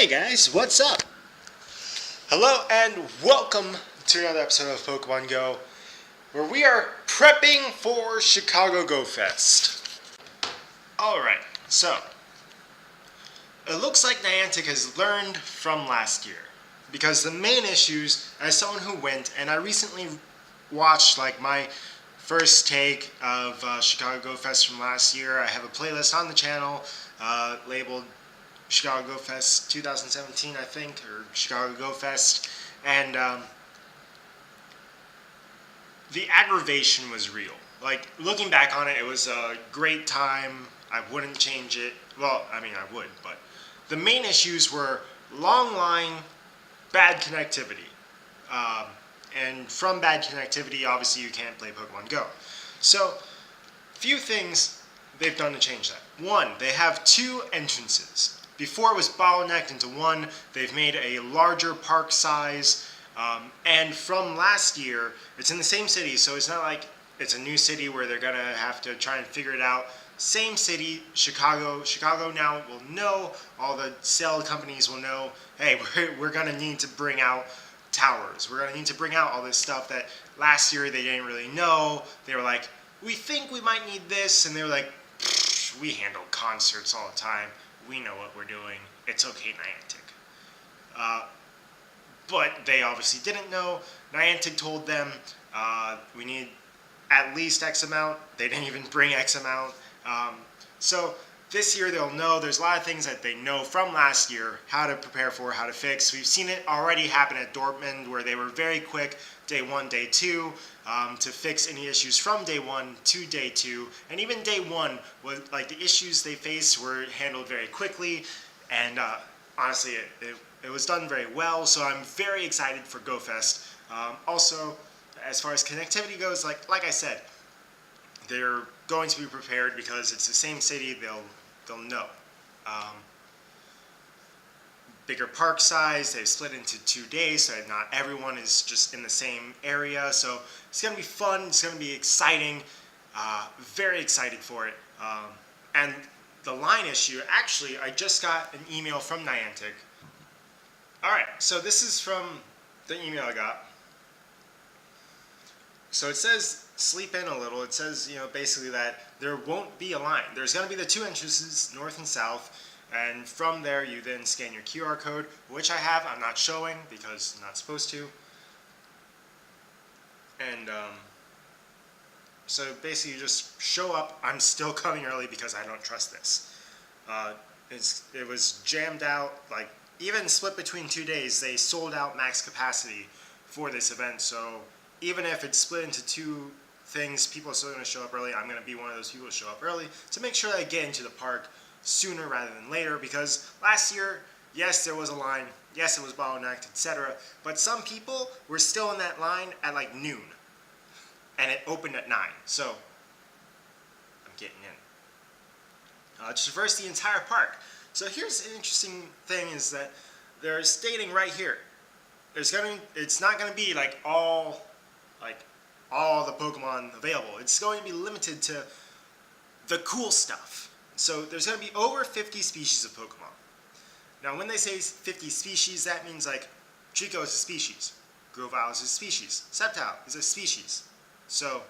Hey guys, what's up? Hello and welcome to another episode of Pokemon Go, where we are prepping for Chicago Go Fest. Alright, so it looks like Niantic has learned from last year, because the main issues, as someone who went, and I recently watched my first take of Chicago Go Fest from last year. I have a playlist on the channel labeled Chicago Go Fest 2017, I think, or Chicago Go Fest, and the aggravation was real. Like, looking back on it, it was a great time. I wouldn't change it. Well, I mean, I would, but the main issues were long line, bad connectivity. And from bad connectivity, obviously you can't play Pokemon Go. So, few things they've done to change that. One, they have two entrances. Before it was bottlenecked into one, they've made a larger park size, and from last year, it's in the same city, so it's not like it's a new city where they're going to have to try and figure it out. Same city, Chicago. Chicago now will know, all the cell companies will know, hey, we're going to need to bring out towers. We're going to need to bring out all this stuff that last year they didn't really know. They were like, we think we might need this, and they were like, we handle concerts all the time. We know what we're doing. It's okay, Niantic. But they obviously didn't know. Niantic told them we need at least X amount. They didn't even bring X amount. So this year they'll know. There's a lot of things that they know from last year, how to prepare for, how to fix. We've seen it already happen at Dortmund, where they were very quick, day one, day two, to fix any issues from day one to day two. And even day one, was like the issues they faced were handled very quickly, and honestly, it was done very well. So I'm very excited for GoFest. Also, as far as connectivity goes, like I said, they're going to be prepared because it's the same city. They'll know. Bigger park size. They've split into 2 days, so not everyone is just in the same area. So it's going to be fun. It's going to be exciting. Very excited for it. And the line issue, actually, I just got an email from Niantic. Alright, so this is from the email I got. So it says, sleep in a little. It says, basically that there won't be a line. There's going to be the two entrances, north and south. And from there, you then scan your QR code, which I have. I'm not showing because I'm not supposed to. And so basically, you just show up. I'm still coming early because I don't trust this. It was jammed out. Like, even split between 2 days, they sold out max capacity for this event. So even if it's split into two things, people are still going to show up early. I'm going to be one of those people who show up early to make sure that I get into the park sooner rather than later, because last year, yes, there was a line, yes, it was bottlenecked, etc., but some people were still in that line at like noon, and it opened at 9, so I'm getting in. To traverse the entire park. So here's an interesting thing, is that they're stating right here, it's not going to be like all the Pokemon available. It's going to be limited to the cool stuff. So there's going to be over 50 species of Pokemon. Now, when they say 50 species, that means like Trico is a species, Grovyle is a species, Sceptile is a species. So,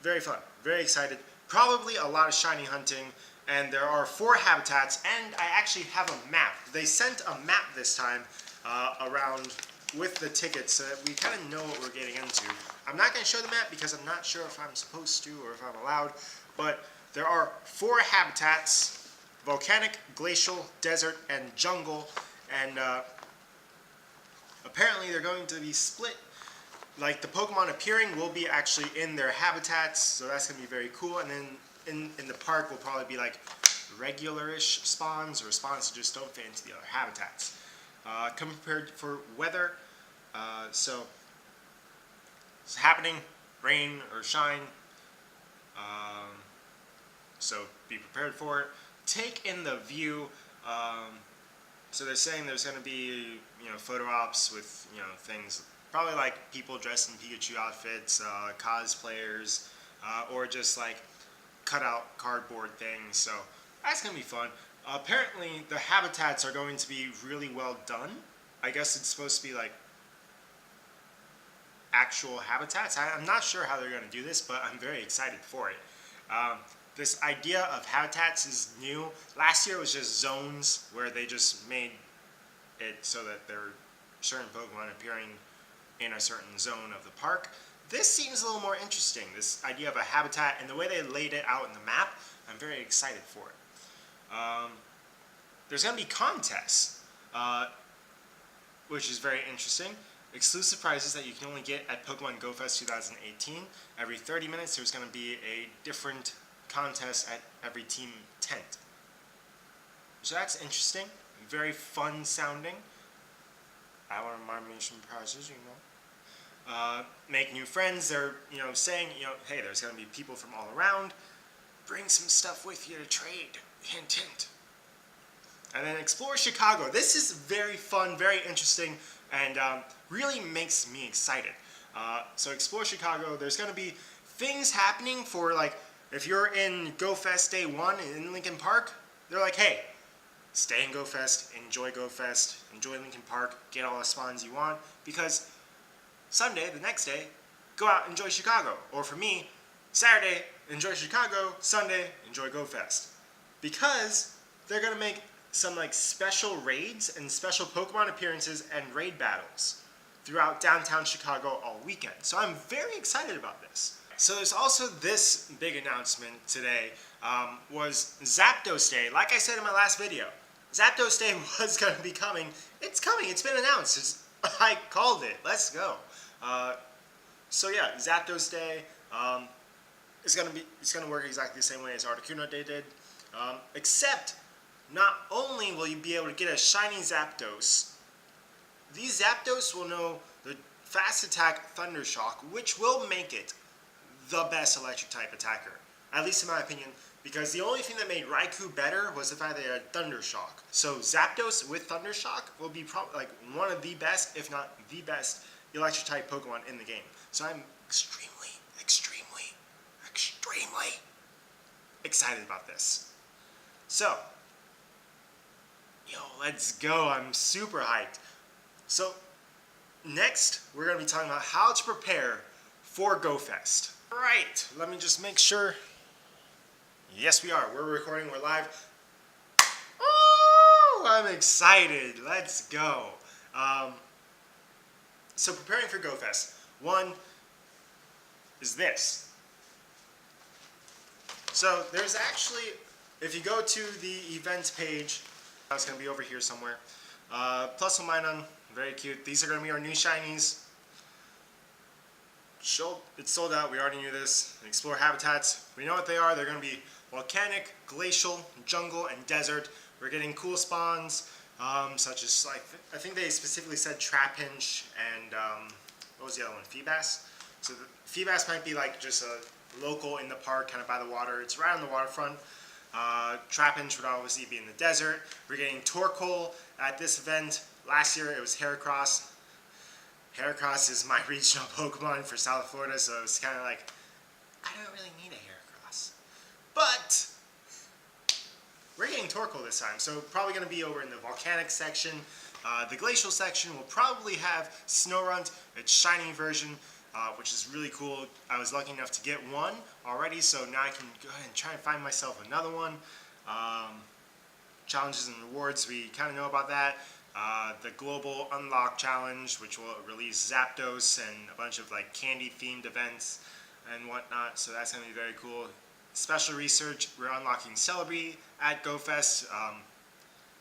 very fun, very excited. Probably a lot of shiny hunting, and there are 4 habitats, and I actually have a map. They sent a map this time around with the tickets so that we kind of know what we're getting into. I'm not going to show the map because I'm not sure if I'm supposed to or if I'm allowed, but there are 4 habitats: volcanic, glacial, desert, and jungle, and apparently they're going to be split. Like, the Pokemon appearing will be actually in their habitats, so that's going to be very cool. And then in the park will probably be like regular-ish spawns, or spawns that just don't fit into the other habitats. Compared for weather, so it's happening, rain or shine, so be prepared for it. Take in the view. So they're saying there's going to be, photo ops with, things, probably like people dressed in Pikachu outfits, cosplayers, or just like cut out cardboard things. So that's going to be fun. Apparently, the habitats are going to be really well done. I guess it's supposed to be like actual habitats. I'm not sure how they're going to do this, but I'm very excited for it. This idea of habitats is new. Last year it was just zones where they just made it so that there are certain Pokemon appearing in a certain zone of the park. This seems a little more interesting, this idea of a habitat, and the way they laid it out in the map, I'm very excited for it. There's going to be contests, which is very interesting. Exclusive prizes that you can only get at Pokemon Go Fest 2018. Every 30 minutes there's going to be a different contest at every team tent. So that's interesting, very fun sounding. I want to remind me some prizes, make new friends. They're, saying, hey, there's going to be people from all around. Bring some stuff with you to trade. Hint, hint. And then explore Chicago. This is very fun, very interesting, and really makes me excited. So explore Chicago. There's going to be things happening for, like, if you're in Go Fest Day 1 in Lincoln Park, they're like, hey, stay in Go Fest, enjoy Lincoln Park, get all the spawns you want, because Sunday, the next day, go out and enjoy Chicago. Or for me, Saturday, enjoy Chicago, Sunday, enjoy Go Fest. Because they're going to make some like special raids and special Pokemon appearances and raid battles throughout downtown Chicago all weekend. So I'm very excited about this. So there's also this big announcement today, was Zapdos Day. Like I said in my last video, Zapdos Day was going to be coming. It's coming. It's been announced. I called it. Let's go. So yeah, Zapdos Day. It's gonna work exactly the same way as Articuno Day did, except not only will you be able to get a shiny Zapdos, these Zapdos will know the Fast Attack Thunder Shock, which will make it the best electric type attacker, at least in my opinion, because the only thing that made Raikou better was the fact that it had Thunder Shock. So Zapdos with Thunder Shock will be probably like one of the best, if not the best, electric type Pokemon in the game. So I'm extremely excited about this. So, let's go. I'm super hyped. So, next, we're going to be talking about how to prepare for Go Fest. Right, let me just make sure. Yes, we are. We're recording. We're live. Oh, I'm excited. Let's go. So, preparing for Go Fest. One is this. So there's actually, if you go to the events page, it's going to be over here somewhere. Plus one Minun, very cute. These are going to be our new shinies. It's sold out, we already knew this. Explore habitats, we know what they are. They're going to be volcanic, glacial, jungle, and desert. We're getting cool spawns, such as, like, I think they specifically said Trapinch and, what was the other one, Feebas? So the Feebas might be like just a local in the park, kind of by the water. It's right on the waterfront. Trapinch would obviously be in the desert. We're getting Torkoal at this event. Last year it was Heracross. Heracross is my regional Pokemon for South Florida, so it's kind of like, I don't really need a Heracross. But we're getting Torkoal this time, so probably going to be over in the volcanic section. The glacial section will probably have Snorunt, its shiny version, which is really cool. I was lucky enough to get one already, so now I can go ahead and try and find myself another one. Challenges and rewards, we kind of know about that. The Global Unlock Challenge, which will release Zapdos and a bunch of like candy-themed events and whatnot, so that's going to be very cool. Special research, we're unlocking Celebi at GoFest.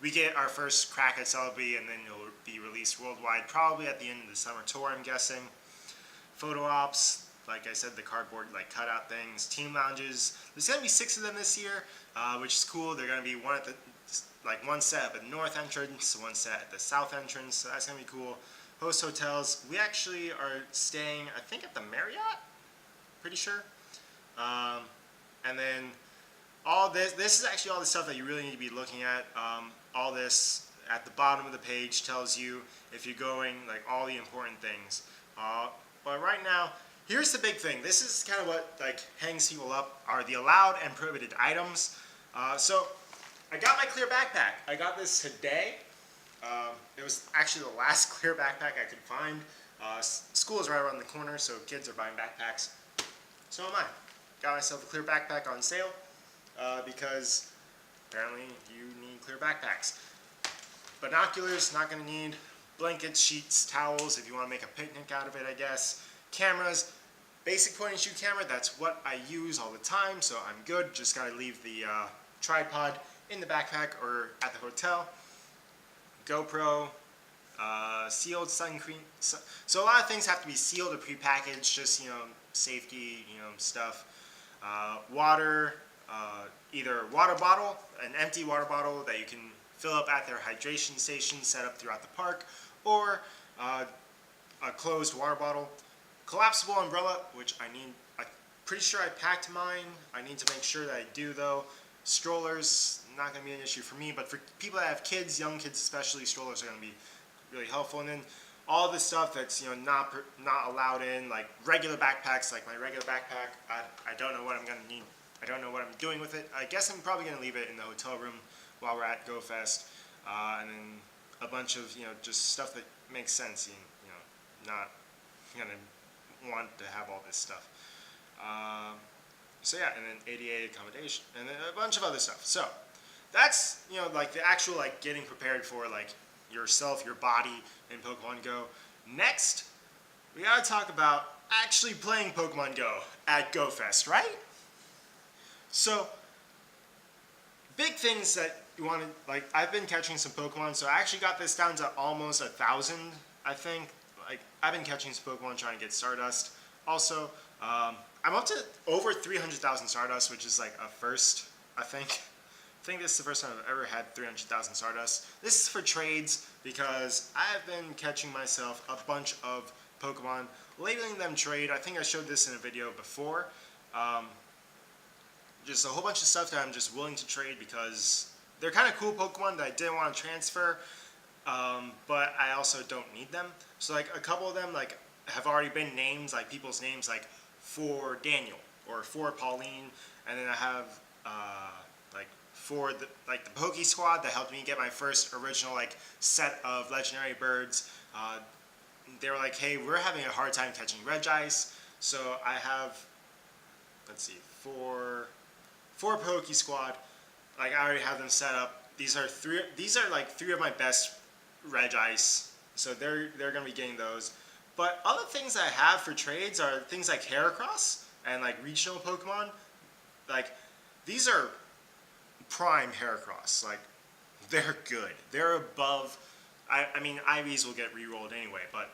We get our first crack at Celebi, and then it'll be released worldwide, probably at the end of the summer tour, I'm guessing. Photo ops, like I said, the cardboard like cutout things, team lounges. There's gonna be 6 of them this year, which is cool. They're gonna be one set at the north entrance, one set at the south entrance. So that's gonna be cool. Host hotels. We actually are staying, I think, at the Marriott. Pretty sure. And then all this is actually all the stuff that you really need to be looking at. All this at the bottom of the page tells you if you're going, like all the important things. But right now, here's the big thing. This is kind of what like hangs people up, are the allowed and prohibited items. So I got my clear backpack. I got this today. It was actually the last clear backpack I could find. School is right around the corner, so kids are buying backpacks. So am I. Got myself a clear backpack on sale because apparently you need clear backpacks. Binoculars, not going to need. Blankets, sheets, towels, if you want to make a picnic out of it, I guess. Cameras, basic point and shoot camera, that's what I use all the time, so I'm good. Just got to leave the tripod in the backpack or at the hotel. GoPro, sealed sun cream. So a lot of things have to be sealed or prepackaged, just, safety, stuff. Water, either water bottle, an empty water bottle that you can fill up at their hydration station set up throughout the park, or a closed water bottle. Collapsible umbrella, which I need. I'm pretty sure I packed mine. I need to make sure that I do though. Strollers, not going to be an issue for me, but for people that have kids, young kids especially, strollers are going to be really helpful. And then all the stuff that's not allowed in, like regular backpacks, like my regular backpack. I don't know what I'm going to need. I don't know what I'm doing with it. I guess I'm probably going to leave it in the hotel room while we're at GoFest, and then a bunch of just stuff that makes sense. Not going to want to have all this stuff. So yeah, and then ADA accommodation, and then a bunch of other stuff. So that's like the actual getting prepared for yourself, your body in Pokemon Go. Next, we gotta talk about actually playing Pokemon Go at GoFest, right? So big things that you want to I've been catching some Pokemon, so I actually got this down to almost 1,000, I think. I've been catching some Pokemon trying to get Stardust. Also, I'm up to over 300,000 Stardust, which is a first, I think. I think this is the first time I've ever had 300,000 Stardust. This is for trades because I've been catching myself a bunch of Pokemon, labeling them trade. I think I showed this in a video before. Just a whole bunch of stuff that I'm just willing to trade because they're kind of cool Pokemon that I didn't want to transfer, but I also don't need them. So a couple of them have already been names, people's names, for Daniel or for Pauline, and then I have for the the Poke Squad that helped me get my first original set of legendary birds. They were like, hey, we're having a hard time catching Regice, so I have, let's see, four Poke Squad. I already have them set up. These are three of my best Regice, so they're gonna be getting those. But other things I have for trades are things like Heracross and regional Pokemon. These are prime Heracross. They're good. They're above. I mean, IVs will get re-rolled anyway, but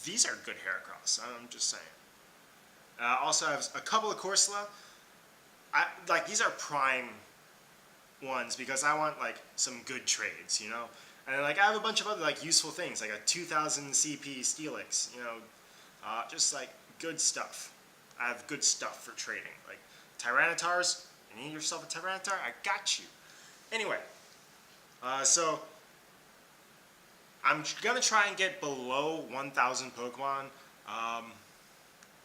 these are good Heracross. I'm just saying. Also, I have a couple of Corsola. These are prime ones because I want some good trades, And I have a bunch of other useful things, like a 2000 CP Steelix, just good stuff. I have good stuff for trading, Tyrannitars. You need yourself a Tyranitar? I got you. Anyway, so I'm gonna try and get below 1,000 Pokemon,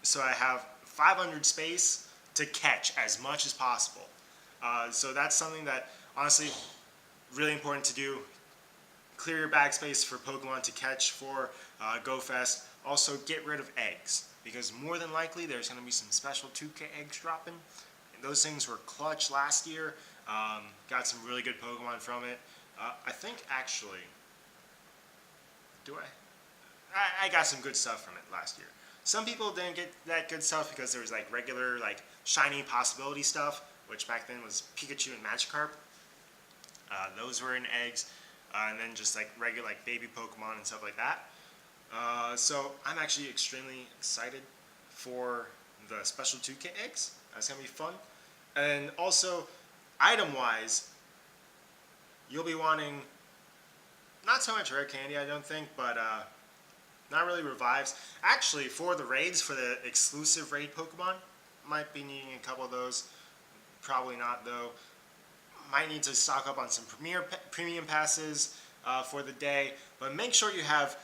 so I have 500 space to catch as much as possible. So that's something that honestly really important to do. Clear your bag space for Pokemon to catch for GoFest. Also, get rid of eggs, because more than likely there's going to be some special 2K eggs dropping. And those things were clutch last year. Got some really good Pokemon from it. I think actually, I got some good stuff from it last year. Some people didn't get that good stuff because there was regular shiny possibility stuff, which back then was Pikachu and Magikarp. Those were in eggs. And then just regular baby Pokemon and stuff like that. So I'm actually extremely excited for the special 2K eggs. That's gonna be fun. And also, item-wise, you'll be wanting not so much rare candy, I don't think, but not really revives. Actually, for the raids, for the exclusive raid Pokemon, might be needing a couple of those. Probably not though. Might need to stock up on some premium passes for the day, but make sure you have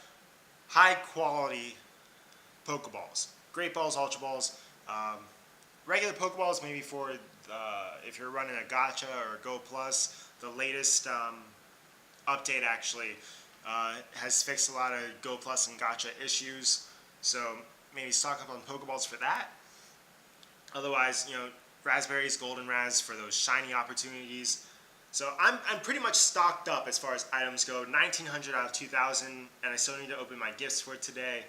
high quality Pokeballs, Great Balls, Ultra Balls. regular Pokeballs, maybe for if you're running a Gacha or Go Plus. The latest update actually has fixed a lot of Go Plus and Gacha issues. So maybe stock up on Pokeballs for that. Otherwise, raspberries, golden raz for those shiny opportunities. So I'm pretty much stocked up as far as items go. 1,900 out of 2,000, and I still need to open my gifts for today.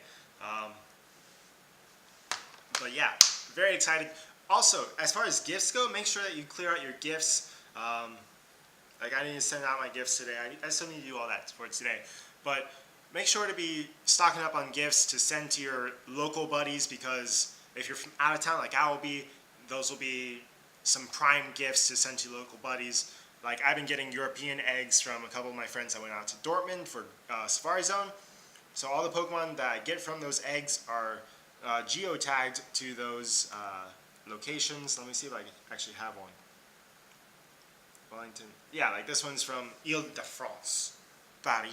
But yeah, very excited. Also, as far as gifts go, make sure that you clear out your gifts. Like I need to send out my gifts today. I still need to do all that for today. But make sure to be stocking up on gifts to send to your local buddies, because if you're from out of town like I will be, those will be some prime gifts to send to local buddies. Like I've been getting European eggs from a couple of my friends that went out to Dortmund for Safari Zone. So all the Pokemon that I get from those eggs are geotagged to those locations. Let me see if I can actually have one. Wellington. Yeah, like this one's from Ile-de-France, Paris.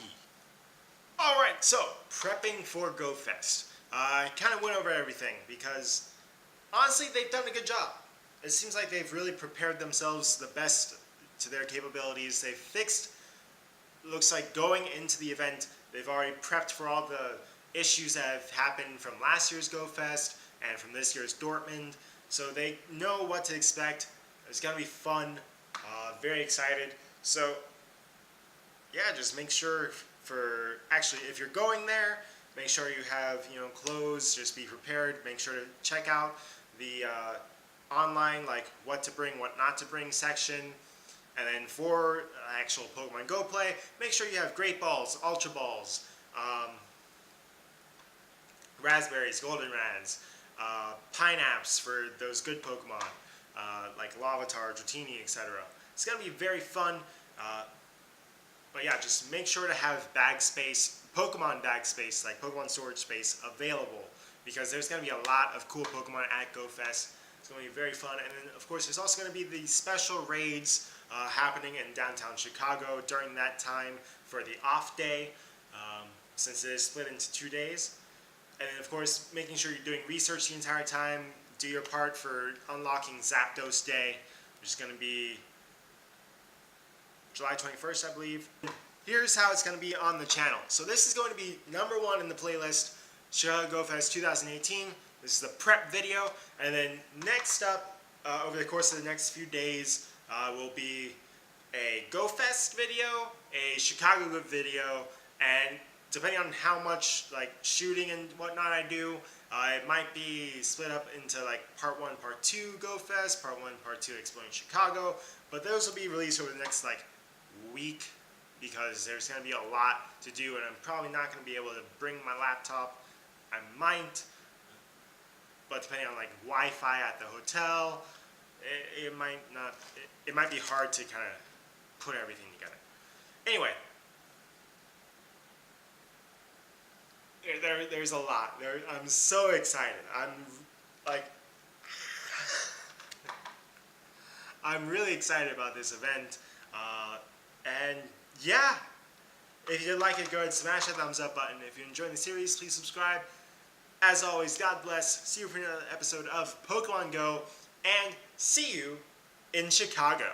Alright, so prepping for GoFest. I kind of went over everything because honestly they've done a good job. It seems like they've really prepared themselves the best to their capabilities. They've fixed, looks like going into the event, they've already prepped for all the issues that have happened from last year's GoFest and from this year's Dortmund. So they know what to expect. It's going to be fun. Very excited. So yeah, just make sure for, actually if you're going there, make sure you have clothes, just be prepared. Make sure to check out the online, like what to bring, what not to bring section. And then for actual Pokemon Go play, make sure you have Great Balls, Ultra Balls, raspberries, golden raz, pineapps for those good Pokemon, like Larvitar, Dratini, etc. It's going to be very fun, but yeah, just make sure to have bag space, Pokemon bag space, like Pokemon storage space available, because there's going to be a lot of cool Pokemon at GoFest. It's going to be very fun, and then of course there's also going to be the special raids happening in downtown Chicago during that time for the off day, since it is split into 2 days. And then of course making sure you're doing research the entire time. Do your part for unlocking Zapdos Day, which is going to be July 21st, I believe. Here's how it's going to be on the channel. So this is going to be #1 in the playlist, Chicago GoFest 2018. This is the prep video, and then next up, over the course of the next few days, will be a GoFest video, a Chicago video, and depending on how much like shooting and whatnot I do, it might be split up into like part 1, part 2 GoFest, part 1, part 2 exploring Chicago. But those will be released over the next like week, because there's going to be a lot to do, and I'm probably not going to be able to bring my laptop. I might, but depending on like Wi-Fi at the hotel, it might not. It might be hard to kind of put everything together. Anyway, there's a lot. I'm so excited. I'm like, I'm really excited about this event. And yeah, if you did like it, go ahead and smash that thumbs up button. If you're enjoying the series, please subscribe. As always, God bless. See you for another episode of Pokemon Go, and see you in Chicago.